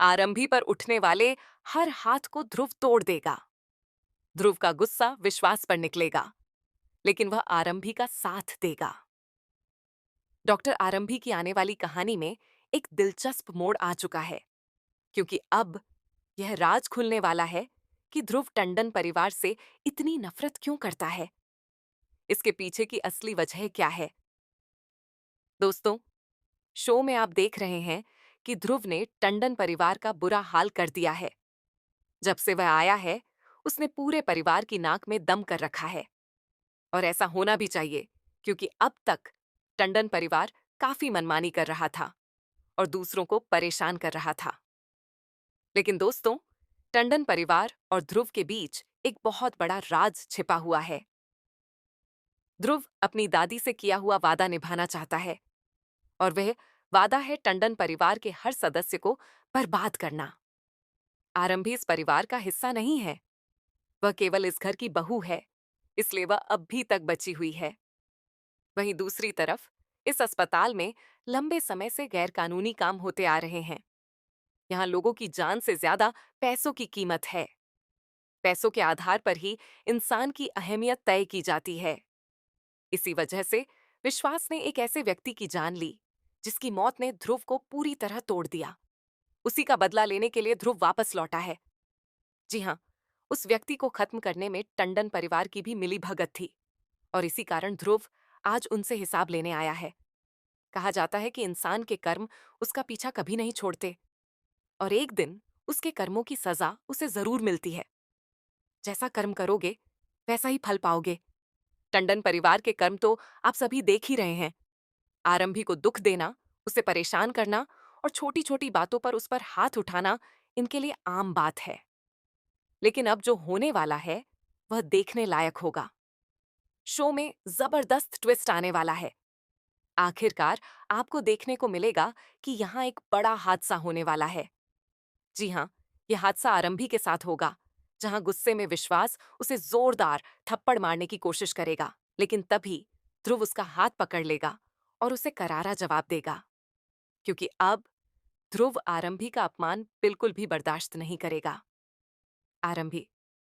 आरंभी पर उठने वाले हर हाथ को ध्रुव तोड़ देगा। ध्रुव का गुस्सा विश्वास पर निकलेगा, लेकिन वह आरंभी का साथ देगा। डॉक्टर आरंभी की आने वाली कहानी में एक दिलचस्प मोड़ आ चुका है, क्योंकि अब यह राज खुलने वाला है कि ध्रुव टंडन परिवार से इतनी नफरत क्यों करता है। इसके पीछे की असली वजह क्या है? दोस्तों, शो में आप देख रहे हैं कि ध्रुव ने टंडन परिवार का बुरा हाल कर दिया है। जब से वह आया है, उसने पूरे परिवार की नाक में दम कर रखा है। और ऐसा होना भी चाहिए, क्योंकि अब तक टंडन परिवार काफी मनमानी कर रहा था और दूसरों को परेशान कर रहा था। लेकिन दोस्तों, टंडन परिवार और ध्रुव के बीच एक बहुत बड़ा राज छिपा हुआ है। ध्रुव अपनी दादी से किया हुआ वादा निभाना चाहता है, और वह वादा है टंडन परिवार के हर सदस्य को बर्बाद करना। आरंभी इस परिवार का हिस्सा नहीं है, वह केवल इस घर की बहू है, इसलिए वह अब भी तक बची हुई है। वहीं दूसरी तरफ इस अस्पताल में लंबे समय से गैरकानूनी काम होते आ रहे हैं। यहाँ लोगों की जान से ज्यादा पैसों की कीमत है। पैसों के आधार पर ही इंसान की अहमियत तय की जाती है। इसी वजह से विश्वास ने एक ऐसे व्यक्ति की जान ली जिसकी मौत ने ध्रुव को पूरी तरह तोड़ दिया। उसी का बदला लेने के लिए ध्रुव वापस लौटा है। जी हाँ, उस व्यक्ति को खत्म करने में टंडन परिवार की भी मिलीभगत थी, और इसी कारण ध्रुव आज उनसे हिसाब लेने आया है। कहा जाता है कि इंसान के कर्म उसका पीछा कभी नहीं छोड़ते, और एक दिन उसके कर्मों की सजा उसे जरूर मिलती है। जैसा कर्म करोगे वैसा ही फल पाओगे। टंडन परिवार के कर्म तो आप सभी देख ही रहे हैं। आरंभी को दुख देना, उसे परेशान करना और छोटी छोटी बातों पर उस पर हाथ उठाना इनके लिए आम बात है। लेकिन अब जो होने वाला है वह देखने लायक होगा। शो में जबरदस्त ट्विस्ट आने वाला है। आखिरकार आपको देखने को मिलेगा कि यहाँ एक बड़ा हादसा होने वाला है। जी हाँ, यह हादसा आरंभी के साथ होगा, जहाँ गुस्से में विश्वास उसे जोरदार थप्पड़ मारने की कोशिश करेगा, लेकिन तभी ध्रुव उसका हाथ पकड़ लेगा और उसे करारा जवाब देगा, क्योंकि अब ध्रुव आरंभी का अपमान बिल्कुल भी बर्दाश्त नहीं करेगा। आरंभी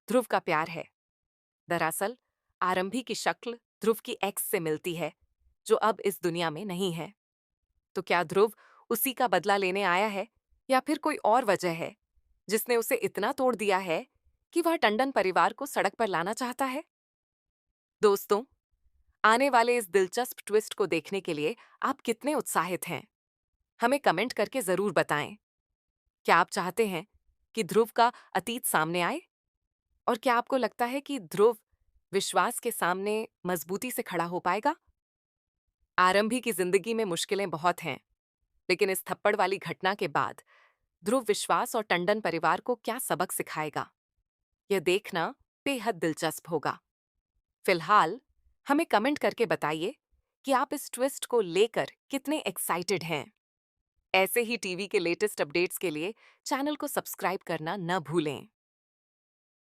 ध्रुव का प्यार है। दरअसल आरंभी की शक्ल ध्रुव की एक्स से मिलती है, जो अब इस दुनिया में नहीं है। तो क्या ध्रुव उसी का बदला लेने आया है, या फिर कोई और वजह है जिसने उसे इतना तोड़ दिया है कि वह टंडन परिवार को सड़क पर लाना चाहता है? दोस्तों, आने वाले इस दिलचस्प ट्विस्ट को देखने के लिए आप कितने उत्साहित हैं? हमें कमेंट करके जरूर बताएं। क्या आप चाहते हैं कि ध्रुव का अतीत सामने आए? और क्या आपको लगता है कि ध्रुव विश्वास के सामने मजबूती से खड़ा हो पाएगा? आरंभी की जिंदगी में मुश्किलें बहुत हैं, लेकिन इस थप्पड़ वाली घटना के बाद ध्रुव विश्वास और टंडन परिवार को क्या सबक सिखाएगा, यह देखना बेहद दिलचस्प होगा। फिलहाल हमें कमेंट करके बताइए कि आप इस ट्विस्ट को लेकर कितने एक्साइटेड हैं। ऐसे ही टीवी के लेटेस्ट अपडेट्स के लिए चैनल को सब्सक्राइब करना न भूलें।